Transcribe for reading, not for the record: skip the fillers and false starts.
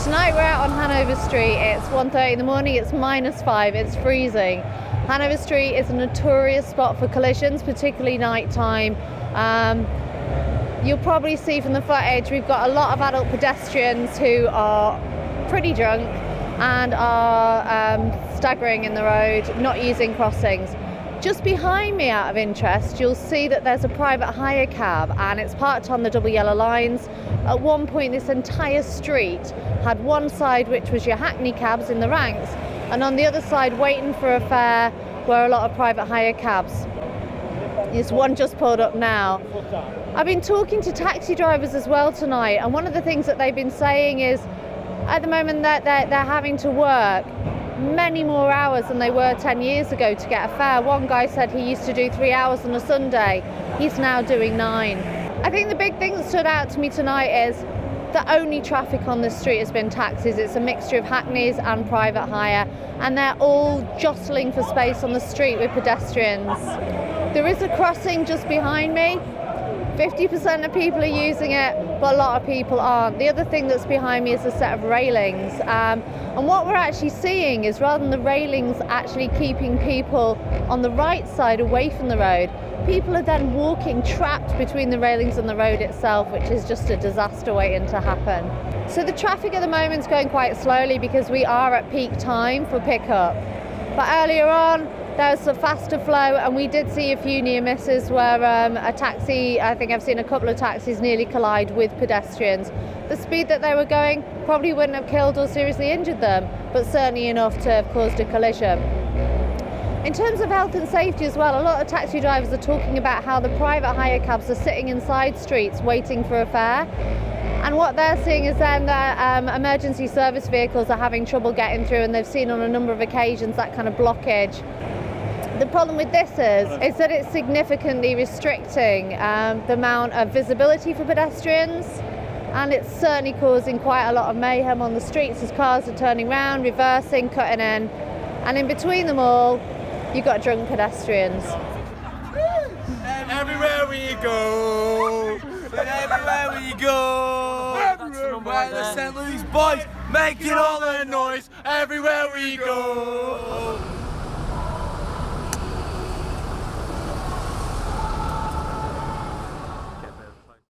Tonight we're out on Hanover Street. It's 1:30 in the morning, it's -5, it's freezing. Hanover Street is a notorious spot for collisions, particularly nighttime. You'll probably see from the footage we've got a lot of adult pedestrians who are pretty drunk and are staggering in the road, not using crossings. Just behind me, out of interest, you'll see that there's a private hire cab and it's parked on the double yellow lines. At one point this entire street had one side which was your hackney cabs in the ranks, and on the other side waiting for a fare were a lot of private hire cabs. There's one just pulled up now. I've been talking to taxi drivers as well tonight, and one of the things that they've been saying is at the moment that they're having to work many more hours than they were 10 years ago to get a fare. One guy said he used to do 3 hours on a Sunday. He's now doing 9. I think the big thing that stood out to me tonight is the only traffic on this street has been taxis. It's a mixture of hackneys and private hire, and they're all jostling for space on the street with pedestrians. There is a crossing just behind me. 50% of people are using it, but a lot of people aren't. The other thing that's behind me is a set of railings. And what we're actually seeing is, rather than the railings actually keeping people on the right side away from the road, people are then walking trapped between the railings and the road itself, which is just a disaster waiting to happen. So the traffic at the moment is going quite slowly because we are at peak time for pickup. But earlier on, there was a faster flow, and we did see a few near misses where a taxi, I think I've seen a couple of taxis nearly collide with pedestrians. The speed that they were going probably wouldn't have killed or seriously injured them, but certainly enough to have caused a collision. In terms of health and safety as well, a lot of taxi drivers are talking about how the private hire cabs are sitting inside streets waiting for a fare. And what they're seeing is then that emergency service vehicles are having trouble getting through, and they've seen on a number of occasions that kind of blockage. The problem with this is that it's significantly restricting the amount of visibility for pedestrians, and it's certainly causing quite a lot of mayhem on the streets as cars are turning round, reversing, cutting in, and in between them all you've got drunk pedestrians. Everywhere we go, everywhere we go, everywhere the St. Louis boys making all the noise, everywhere we go.